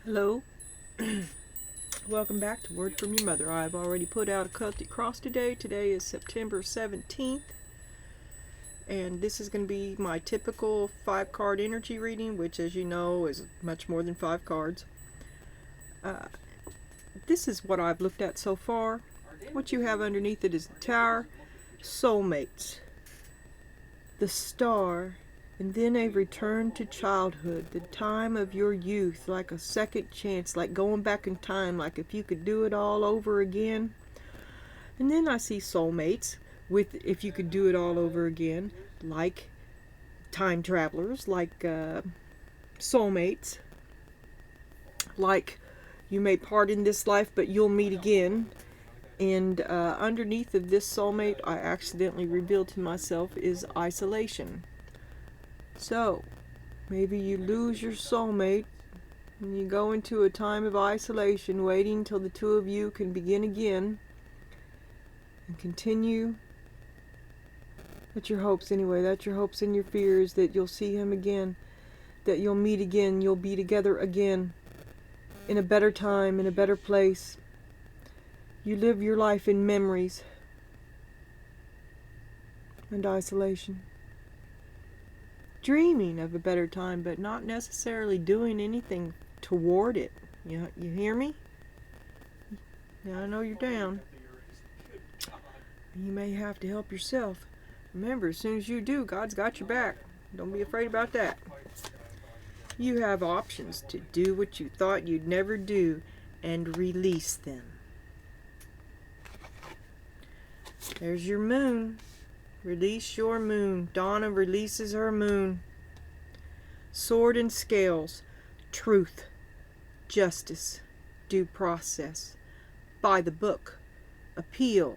Hello. Welcome back to Word from Your Mother. I've already put out a Celtic Cross today. Today is September 17th. And this is going to be my typical 5-card energy reading, which, as you know, is much more than 5 cards. This is what I've looked at so far. What you have underneath it is the Tower, Soulmates, the Star, and then a return to childhood, the time of your youth, like a second chance, like going back in time, like if you could do it all over again. And then I see soulmates, with if you could do it all over again, like time travelers, like soulmates, like you may part in this life, but you'll meet again. And underneath of this soulmate, I accidentally revealed to myself, is isolation. So, maybe you lose your soulmate and you go into a time of isolation, waiting till the two of you can begin again and continue. That's your hopes anyway. That's your hopes and your fears, that you'll see him again, that you'll meet again, you'll be together again in a better time, in a better place. You live your life in memories and isolation. Dreaming of a better time, but not necessarily doing anything toward it. You hear me? Now I know you're down. You may have to help yourself. Remember, as soon as you do, God's got your back. Don't be afraid about that. You have options to do what you thought you'd never do and release them. There's your moon. Release your moon. Donna releases her moon. Sword and scales. Truth. Justice. Due process. By the book. Appeal.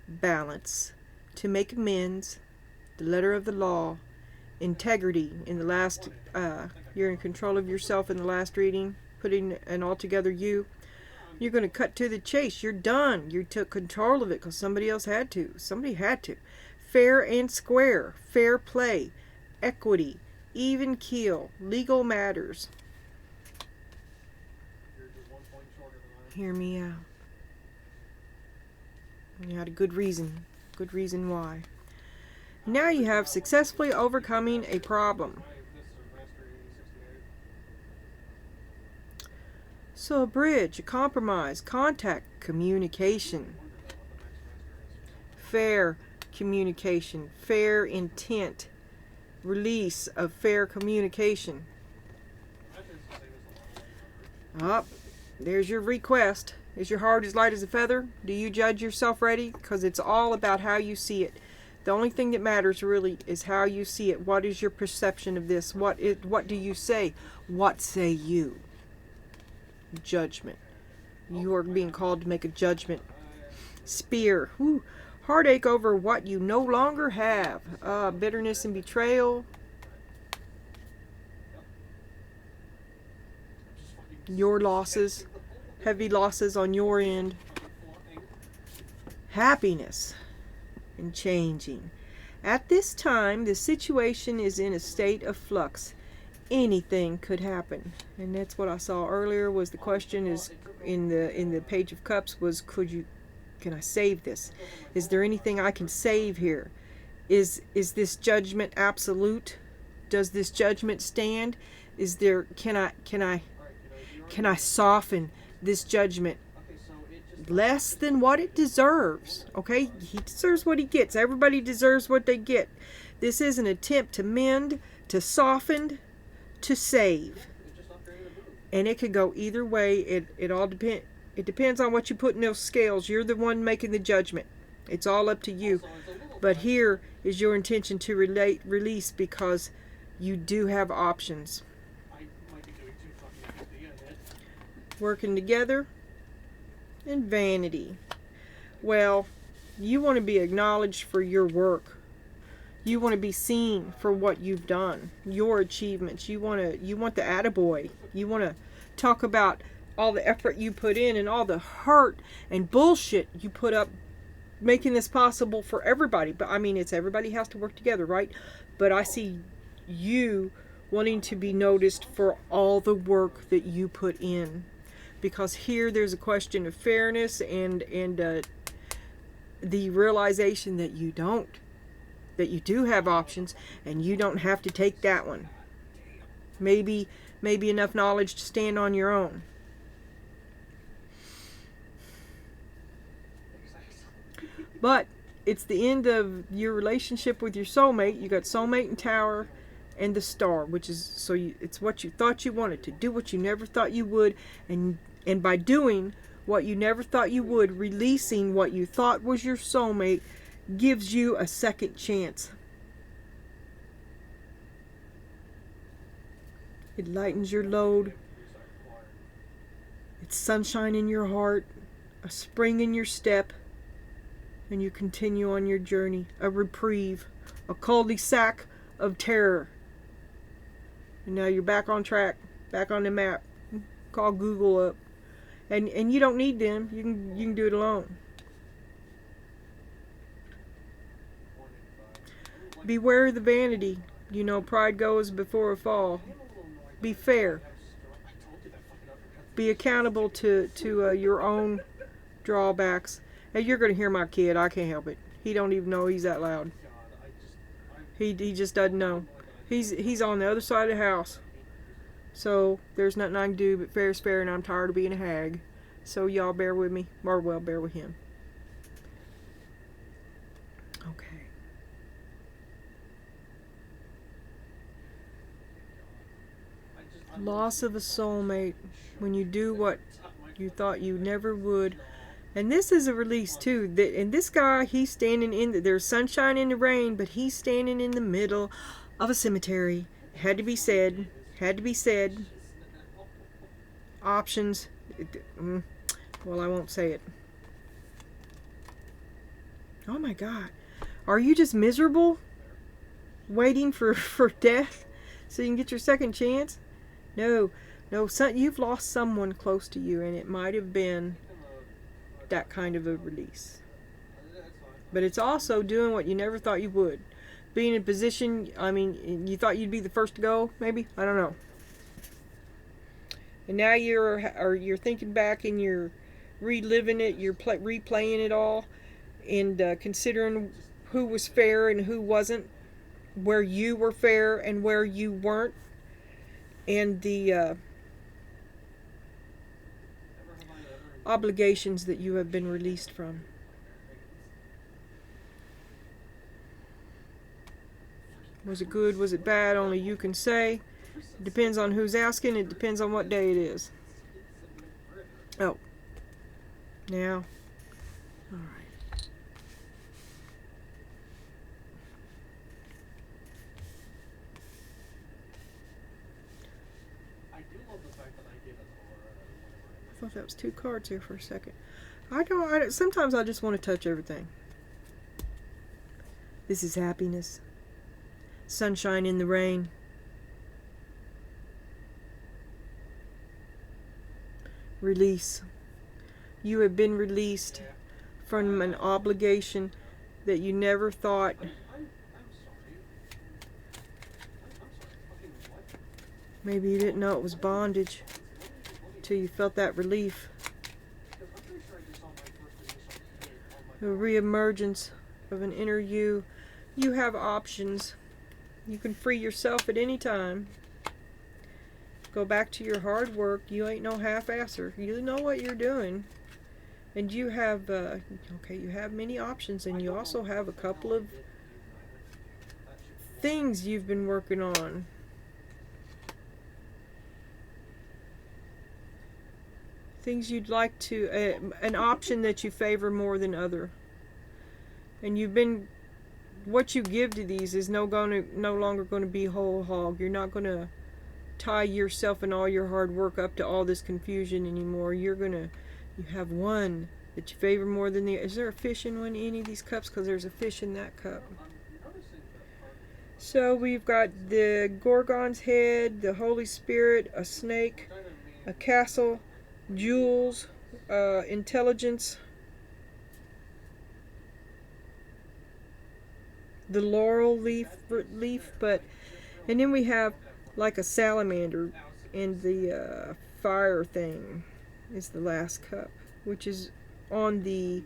Balance. To make amends. The letter of the law. Integrity. In the last, you're in control of yourself in the last reading. Putting an altogether you. You're going to cut to the chase. You're done. You took control of it because somebody else had to. Somebody had to. Fair and square, fair play, equity, even keel, legal matters. Hear me out. You had a good reason why. Now you have successfully overcoming a problem. So a bridge, a compromise, contact, communication, fair communication, fair intent, release of fair communication. There's your request. Is your heart as light as a feather? Do you judge yourself ready? Because it's all about how you see it. The only thing that matters really is how you see it. What is your perception of this? What do you say? What say you? Judgment. You are being called to make a judgment. Spear. Whew. Heartache over what you no longer have. Bitterness and betrayal. Your losses. Heavy losses on your end. Happiness and changing. At this time, the situation is in a state of flux. Anything could happen. And that's what I saw earlier, was the question is in the Page of Cups was, can I save this? Is there anything I can save here? Is this judgment absolute? Does this judgment stand? Is there, can I soften this judgment less than what it deserves? Okay, he deserves what he gets. Everybody deserves what they get. This is an attempt to mend, to soften, to save. And it could go either way. It all depends. It depends on what you put in those scales. You're the one making the judgment. It's all up to you. But here is your intention to release, because you do have options. Working together and vanity. Well, you want to be acknowledged for your work. You want to be seen for what you've done, your achievements. You want the attaboy. You want to talk about all the effort you put in and all the hurt and bullshit you put up making this possible for everybody. But I mean, it's everybody has to work together, right? But I see you wanting to be noticed for all the work that you put in. Because here there's a question of fairness and the realization that you do have options and you don't have to take that one. Maybe enough knowledge to stand on your own. But it's the end of your relationship with your soulmate. You got soulmate and tower and the star, which is it's what you thought you wanted, to do what you never thought you would, and by doing what you never thought you would, releasing what you thought was your soulmate, gives you a second chance. It lightens your load. It's sunshine in your heart, a spring in your step, and you continue on your journey. A reprieve, a cul-de-sac of terror. And now you're back on track, back on the map. Call Google up. And you don't need them. You can do it alone. Beware the vanity. You know, pride goes before a fall. Be fair. Be accountable to your own drawbacks. Hey, you're going to hear my kid. I can't help it. He don't even know he's that loud. He just doesn't know. He's on the other side of the house. So there's nothing I can do, but fair's fair, and I'm tired of being a hag. So y'all bear with me, or well, bear with him. Okay. Loss of a soulmate. When you do what you thought you never would. And this is a release too. And this guy, he's standing there's sunshine in the rain, but he's standing in the middle of a cemetery. Had to be said. Had to be said. Options. Well, I won't say it. Oh my God. Are you just miserable? Waiting for death so you can get your second chance? No, you've lost someone close to you, and it might have been that kind of a release. But it's also doing what you never thought you would. Being in a position, you thought you'd be the first to go, maybe? I don't know. And now you're thinking back and you're reliving it, you're replaying it all, and considering who was fair and who wasn't, where you were fair and where you weren't, and the obligations that you have been released from. Was it good? Was it bad? Only you can say. It depends on who's asking. It depends on what day it is. Oh. Now. All right. I thought that was 2 cards here for a second. I don't. Sometimes I just want to touch everything. This is happiness. Sunshine in the rain. Release. You have been released from an obligation that you never thought maybe you didn't know it was bondage till you felt that relief. The reemergence of an inner you. You have options. You can free yourself at any time. Go back to your hard work. You ain't no half-asser. You know what you're doing. And you have, you have many options, and you also have a couple of things you've been working on. Things you'd like to, an option that you favor more than other. And you've been, what you give to these is no longer going to be whole hog. You're not going to tie yourself and all your hard work up to all this confusion anymore. You have one that you favor more than the other. Is there a fish in any of these cups? Because there's a fish in that cup. So we've got the Gorgon's head, the Holy Spirit, a snake, a castle, jewels, intelligence, the laurel leaf, and then we have like a salamander, and the fire thing is the last cup, which is on the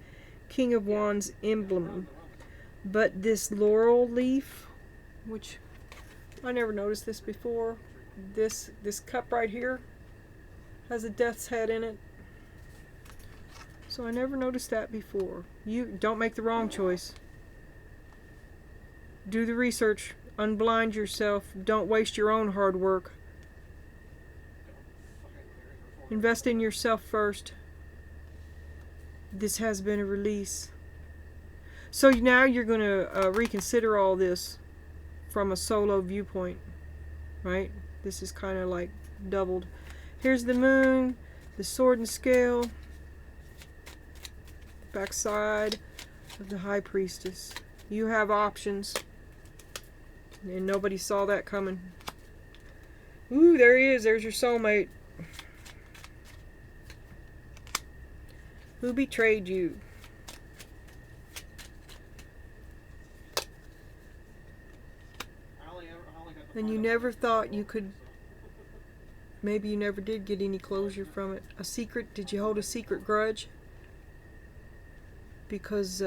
King of Wands emblem. But this laurel leaf, which I never noticed this before, this cup right here has a death's head in it. So I never noticed that before. You don't make the wrong choice. Do the research. Unblind yourself. Don't waste your own hard work. Invest in yourself first. This has been a release. So now you're going to reconsider all this from a solo viewpoint, right? This is kind of like doubled. Here's the moon, the sword and scale, backside of the high priestess. You have options, and nobody saw that coming. Ooh, there he is. There's your soulmate. Who betrayed you? And you never thought you could, maybe you never did get any closure from it. A secret, did you hold a secret grudge? Because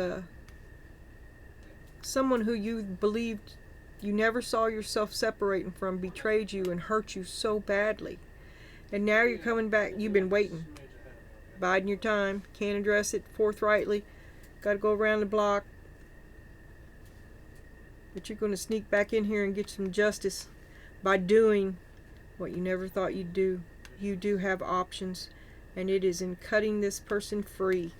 someone who you believed you never saw yourself separating from betrayed you and hurt you so badly. And now you're coming back, you've been waiting. Biding your time, can't address it forthrightly. Got to go around the block. But you're going to sneak back in here and get some justice by doing what you never thought you'd do. You do have options, and it is in cutting this person free.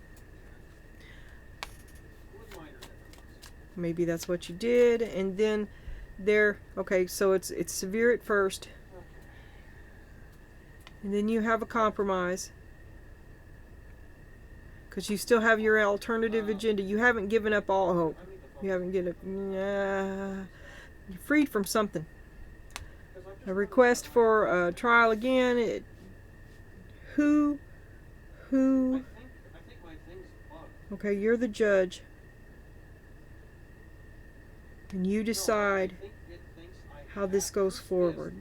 Maybe that's what you did, and then there. Okay, so it's severe at first, and then you have a compromise because you still have your alternative agenda. You haven't given up all hope. You haven't given up. You're freed from something. A request for a trial again. Who? Okay, you're the judge. And you decide how this goes forward.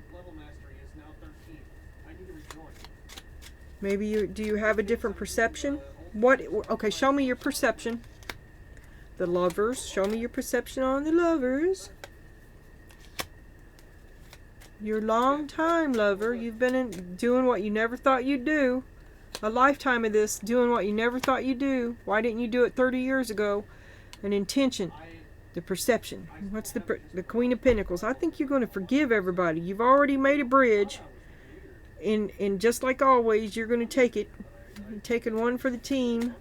Maybe do you have a different perception? What? Okay, show me your perception. The lovers. Show me your perception on the lovers. Your long time lover. You've been doing what you never thought you'd do. A lifetime of this, doing what you never thought you'd do. Why didn't you do it 30 years ago? An intention. The perception. What's the Queen of Pentacles? I think you're going to forgive everybody. You've already made a bridge. And just like always, you're going to take it. You're taking one for the team.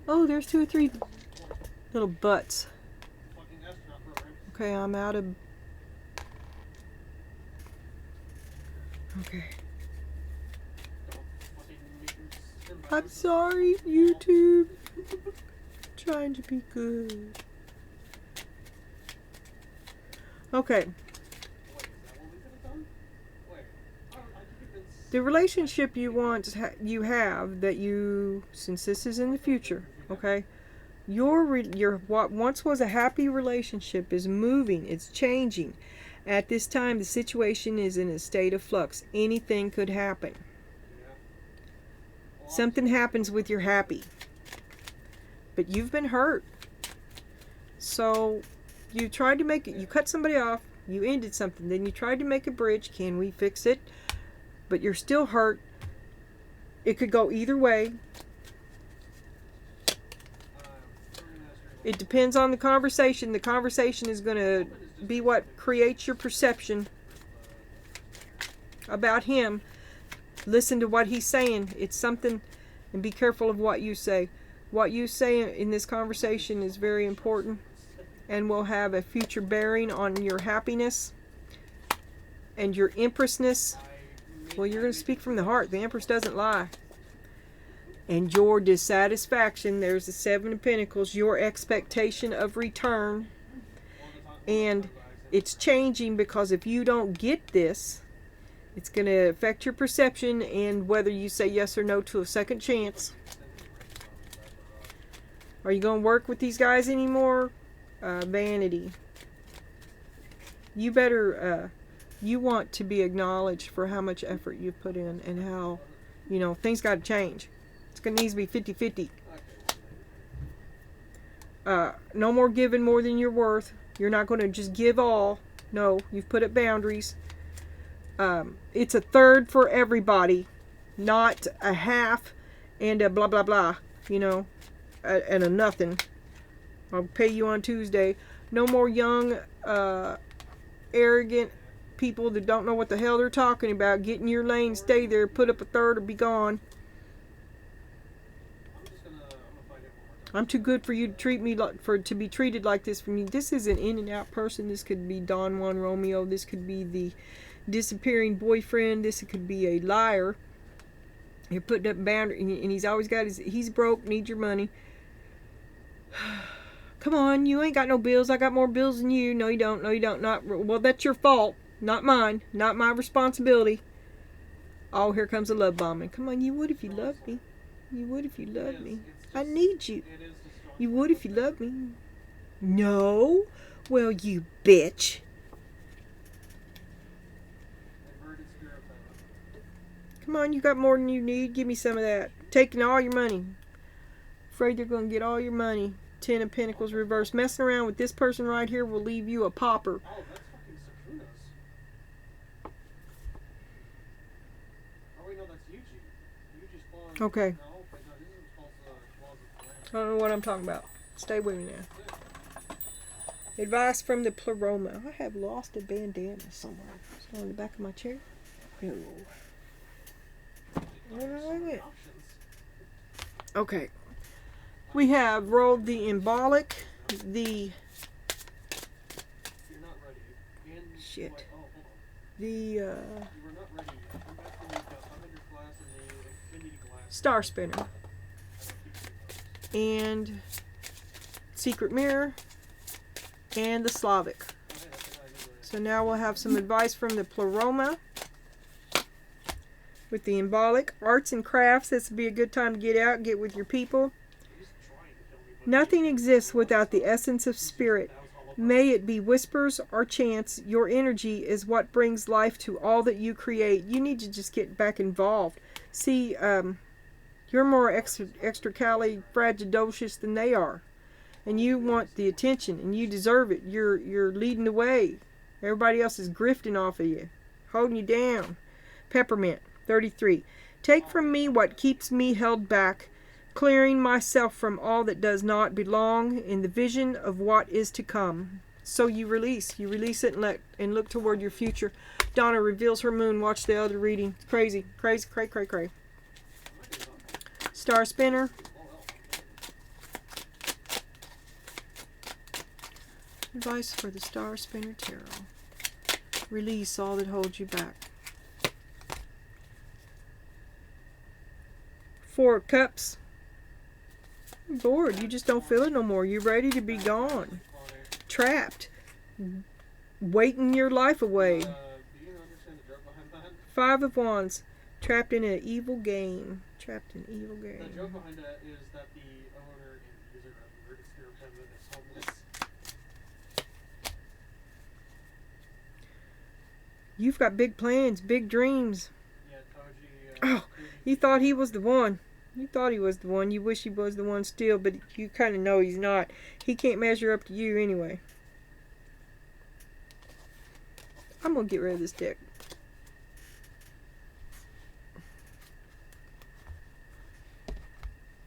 Oh, there's 2 or 3 little butts. Okay, I'm out of... Okay. I'm sorry, YouTube. Trying to be good. Okay. The relationship you want, you have, that you, since this is in the future, okay, your what once was a happy relationship is moving, it's changing. At this time, the situation is in a state of flux. Anything could happen. Something happens with your happy, but you've been hurt. So you tried to make it, you cut somebody off, you ended something, then you tried to make a bridge. Can we fix it? But you're still hurt. It could go either way. It depends on the conversation. The conversation is going to be what creates your perception about him. Listen to what he's saying. It's something, and be careful of what you say. What you say in this conversation is very important and will have a future bearing on your happiness and your empressness. Well, you're going to speak from the heart. The Empress doesn't lie. And your dissatisfaction, there's the 7 of Pentacles, your expectation of return, and it's changing, because if you don't get this, it's going to affect your perception and whether you say yes or no to a second chance. Are you going to work with these guys anymore? Vanity. You better, you want to be acknowledged for how much effort you've put in and how, you know, things got to change. It's going to need to be 50-50. No more giving more than you're worth. You're not going to just give all. No, you've put up boundaries. It's a third for everybody, not a half and a blah, blah, blah, you know, and a nothing. I'll pay you on Tuesday. No more young, arrogant people that don't know what the hell they're talking about. Get in your lane, stay there, put up a third or be gone. I'm too good for you to treat me like, to be treated like this from you. This is an in and out person. This could be Don Juan Romeo. This could be the disappearing boyfriend. This could be a liar. You're putting up boundaries, and he's always got he's broke, needs your money. Come on, you ain't got no bills. I got more bills than you. No, you don't. No, you don't. Not well. That's your fault, not mine. Not my responsibility. Oh, here comes a love bombing. Come on, you would if you loved me. You would if you loved me. I need you. You would if you loved me. No. Well, you bitch. Come on, you got more than you need. Give me some of that. Taking all your money. Afraid they're going to get all your money. 10 of Pentacles reversed. Messing around with this person right here will leave you a pauper. Oh, that's fucking Sakuna's. Oh, wait, no, that's Yuji. Yuji's falling. Okay. No, wait, no, this is supposed to I don't know what I'm talking about. Stay with me now. Advice from the Pleroma. I have lost a bandana somewhere. It's on the back of my chair. No. Where did I went? Okay. We have rolled the embolic, the shit, the star spinner, and secret mirror, and the Slavic. So now we'll have some advice from the Pleroma. With the embolic, arts and crafts, this would be a good time to get out, get with your people. Nothing exists without the essence of spirit. May it be whispers or chants. Your energy is what brings life to all that you create. You need to just get back involved. See, you're more extracalifragilistic than they are. And you want the attention, and you deserve it. You're leading the way. Everybody else is grifting off of you, holding you down. Peppermint. 33. Take from me what keeps me held back, clearing myself from all that does not belong in the vision of what is to come. So you release it and look toward your future. Donna reveals her moon. Watch the other reading. It's crazy, crazy, cray, cray, cray. Star spinner. Advice for the Star Spinner Tarot. Release all that holds you back. 4 of Cups. You're bored. You just don't feel it no more. You're ready to be gone. Trapped. Waiting your life away. 5 of Wands. Trapped in an evil game. Trapped in evil game. The joke behind that is that the owner and user of the Rooted Spirit Feminine is homeless. You've got big plans, big dreams. Yeah, Toji. Oh, you thought he was the one. You thought he was the one. You wish he was the one still, but you kind of know he's not. He can't measure up to you anyway. I'm going to get rid of this deck.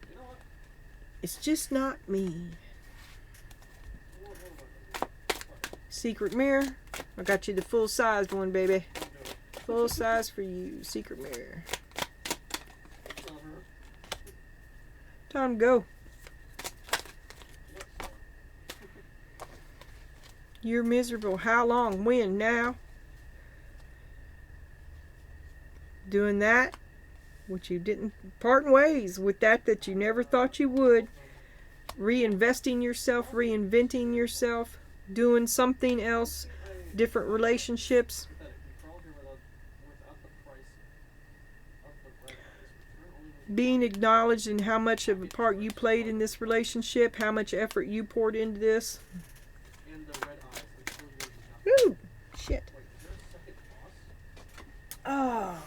You know what? It's just not me. Secret mirror. I got you the full-sized one, baby. Full size for you. Secret mirror. Time to go. You're miserable. How long? When? Now? Doing that, which you didn't. Parting ways with that you never thought you would. Reinvesting yourself, reinventing yourself, doing something else different relationships. Pathetic. You crawled here without the price of the red eyes. Return only when you Being acknowledged in how much of a part you played in this relationship, how much effort you poured into this. and the red eyes until you're nothing. Ooh, shit. Wait, is there a second boss? Oh,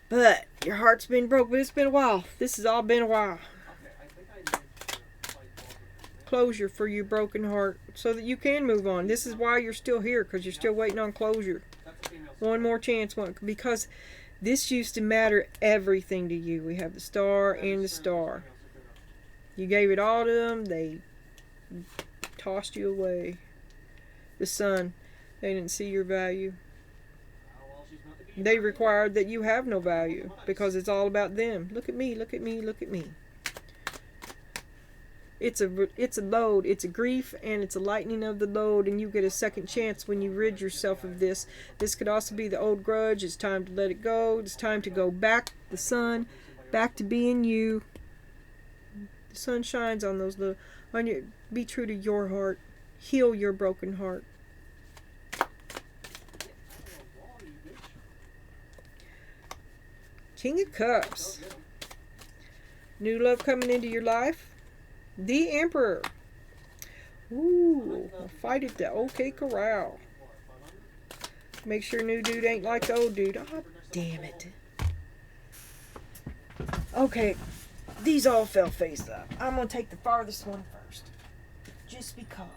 but your heart's been broke, but it's been a while. This has all been a while. Okay, I think I need to fight both of them. Closure for your broken heart so that you can move on. This is why you're still here, because you're still waiting on closure. That's a female. One more chance, because this used to matter everything to you. We have the star and the star. You gave it all to them. They tossed you away. The sun. They didn't see your value. Well, she's not to be They required that you have no value because it's all about them. Look at me, look at me, look at me. It's a load. It's a grief and it's a lightening of the load, and you get a second chance when you rid yourself of this. This could also be the old grudge. It's time to let it go. It's time to go back, the sun, back to being you. The sun shines on those little, on your, be true to your heart. Heal your broken heart. King of Cups. New love coming into your life. The Emperor. Ooh, a fight at the OK Corral. Make sure new dude ain't like the old dude. Oh, damn it. Okay, these all fell face up. I'm going to take the farthest one first. Just because.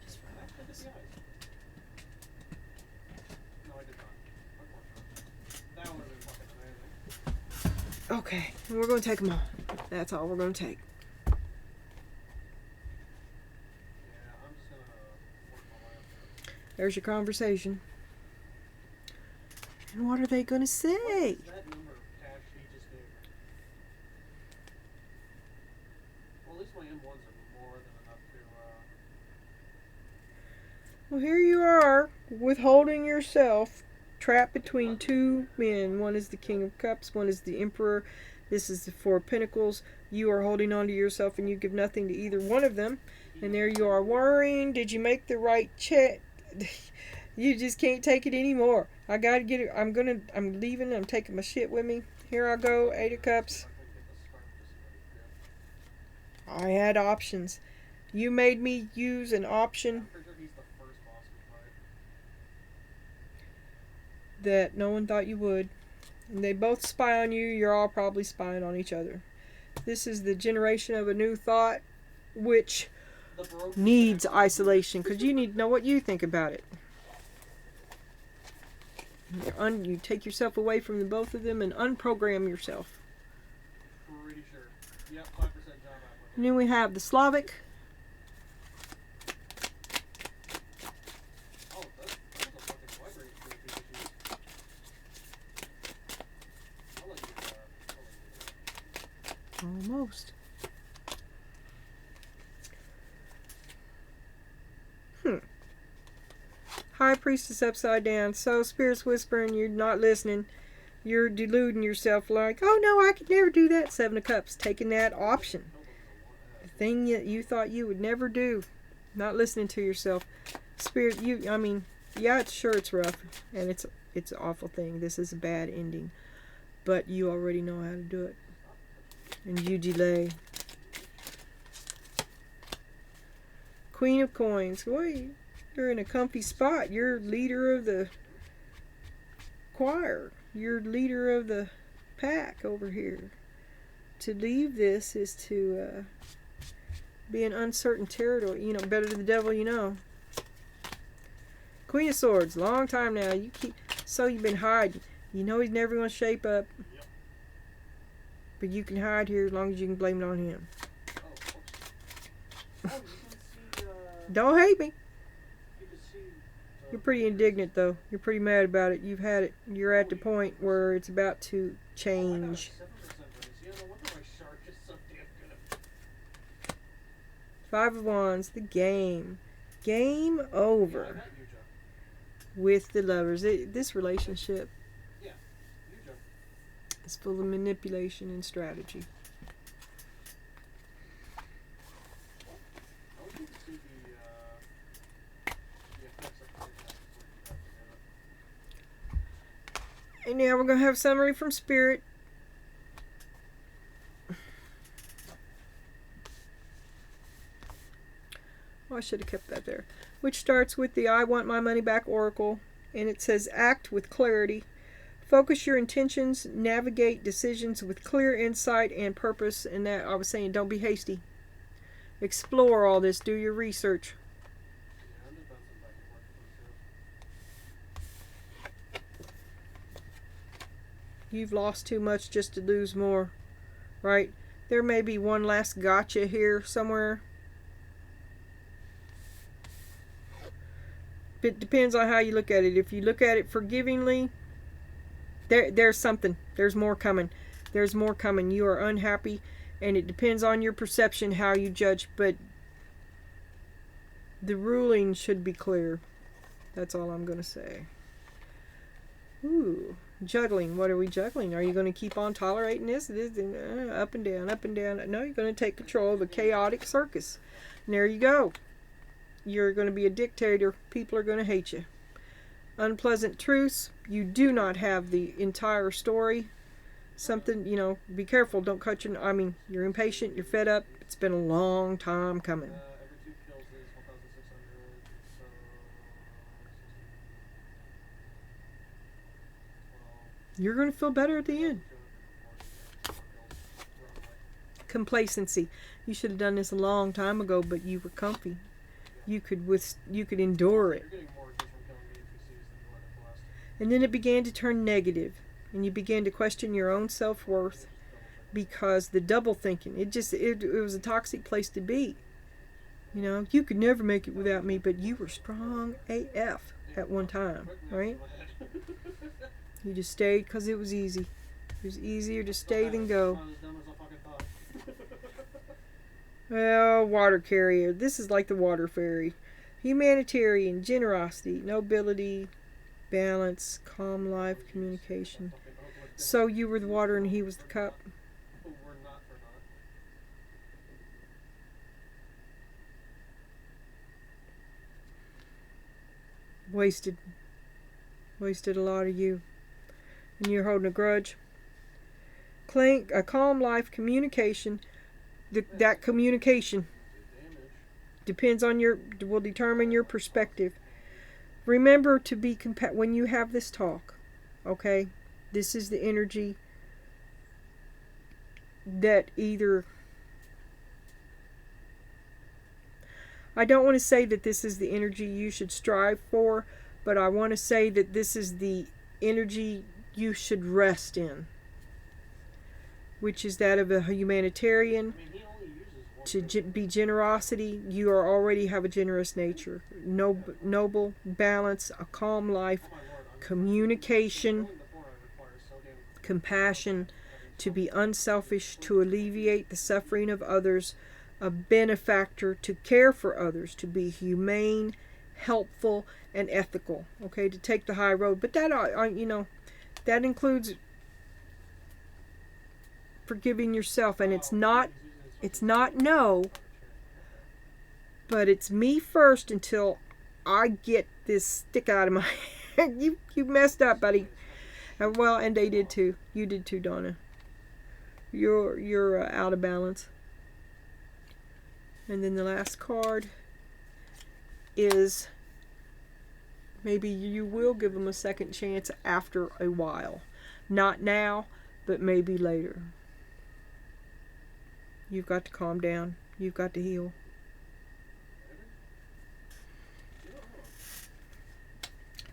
Just because. Okay, we're going to take them all. That's all we're going to take. There's your conversation. And what are they going to say? That number of cash he just gave me. Well, at least my M1s are more than enough to, Well, here you are, withholding yourself, trapped between two men. One is the King of Cups, one is the Emperor. This is the Four of Pentacles. You are holding on to yourself and you give nothing to either one of them. And there you are worrying, did you make the right check? You just can't take it anymore. I gotta get it. I'm leaving. I'm taking my shit with me. Here I go. 8 of Cups. I had options. You made me use an option that no one thought you would. And they both spy on you. You're all probably spying on each other. This is the generation of a new thought, which needs isolation, because you need to know what you think about it. You take yourself away from the both of them and unprogram yourself. Pretty sure. Yep, 5% job application. And then we have the Slavic. Oh, that's a fucking vibrating for the I'll let you Almost. High Priestess upside down. So Spirit's whispering, you're not listening. You're deluding yourself like, oh no, I could never do that. 7 of Cups, taking that option. The thing that you thought you would never do. Not listening to yourself. Spirit, yeah, it's rough. And it's an awful thing. This is a bad ending. But you already know how to do it. And you delay. Queen of Coins. Boy, you're in a comfy spot. You're leader of the choir. You're leader of the pack over here. To leave this is to be in uncertain territory. You know, better to the devil you know. Queen of Swords. Long time now. You've been hiding. You know he's never going to shape up. Yep. But you can hide here as long as you can blame it on him. Oh, you can see, Don't hate me. you can see, You're pretty indignant, though. You're pretty mad about it. You've had it. You're at the point where it's about to change. 7% raise. Yeah, no wonder my shark is so damn good. 5 of Wands. The game. Game Yeah, I over met you, Joe. with the lovers. This relationship Yeah, you, Joe. is full of manipulation and strategy. I want you to see the effects of And now we're going to have summary from Spirit. Oh, I should have kept that there. Which starts with the I want my money back oracle. And it says act with clarity. Focus your intentions. Navigate decisions with clear insight and purpose. And that I was saying, don't be hasty. Explore all this. Do your research. Yeah, I'm just bouncing back and forth too. You've lost too much just to lose more. Right? There may be one last gotcha here somewhere. It depends on how you look at it. If you look at it forgivingly, there's something. There's more coming. There's more coming. You are unhappy, and it depends on your perception how you judge, but the ruling should be clear. That's all I'm going to say. Ooh, juggling. What are we juggling? Are you going to keep on tolerating this up and down, up and down? No, you're going to take control of a chaotic circus. And there you go. You're going to be a dictator. People are going to hate you. Unpleasant truths. You do not have the entire story. Something, be careful. Don't cut you're impatient. You're fed up. It's been a long time coming. Every 2 kills is 1,600. So 16. You're going to feel better at the end. 240 Complacency. You should have done this a long time ago, but you were comfy. You could endure it. You're getting more just from killing the NPCs than you were in the last. And then it began to turn negative, and you began to question your own self-worth because the double thinking. It was a toxic place to be. You could never make it without me, but you were strong AF at one time, right? You just stayed because it was easy. It was easier to stay than go. Well, water carrier. This is like the water fairy. Humanitarian, generosity, nobility, balance, calm life, communication. So you were the water and he was the cup. Wasted a lot of you. And you're holding a grudge. A calm life, communication. That communication will determine your perspective. Remember to be when you have this talk, okay? This is the energy that I don't want to say that this is the energy you should strive for, but I want to say that this is the energy you should rest in, which is that of a humanitarian. To be generosity, you already have a generous nature. Noble, balance, a calm life, communication, compassion, to be unselfish, to alleviate the suffering of others, a benefactor, to care for others, to be humane, helpful, and ethical. Okay, to take the high road. But that includes forgiving yourself, and it's not no, but it's me first until I get this stick out of my head. You messed up, buddy. Well, and they did too. You did too, Donna. You're out of balance. And then the last card is maybe you will give them a second chance after a while. Not now, but maybe later. You've got to calm down. You've got to heal.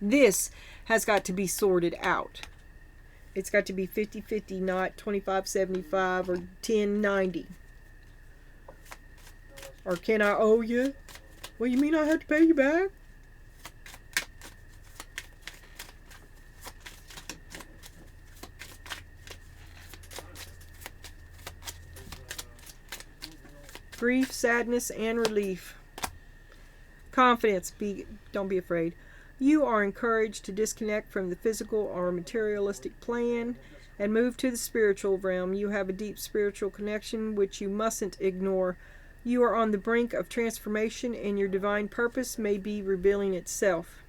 This has got to be sorted out. It's got to be 50-50, not 25-75 or 10-90. Or can I owe you? Well, you mean I have to pay you back? Grief, sadness, and relief. Confidence. Don't be afraid. You are encouraged to disconnect from the physical or materialistic plane and move to the spiritual realm. You have a deep spiritual connection which you mustn't ignore. You are on the brink of transformation and your divine purpose may be revealing itself.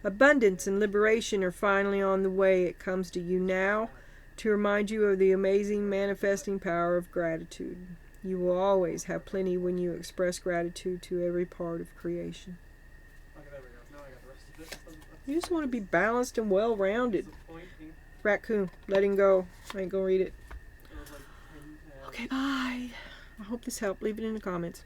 Abundance and liberation are finally on the way. It comes to you now to remind you of the amazing manifesting power of gratitude. You will always have plenty when you express gratitude to every part of creation. Okay, there we go. Now I got the rest of it. That's You just want to be balanced and well-rounded. disappointing. Raccoon, letting go. I ain't gonna read it. It was like 10, 10. Okay, bye. I hope this helped. Leave it in the comments.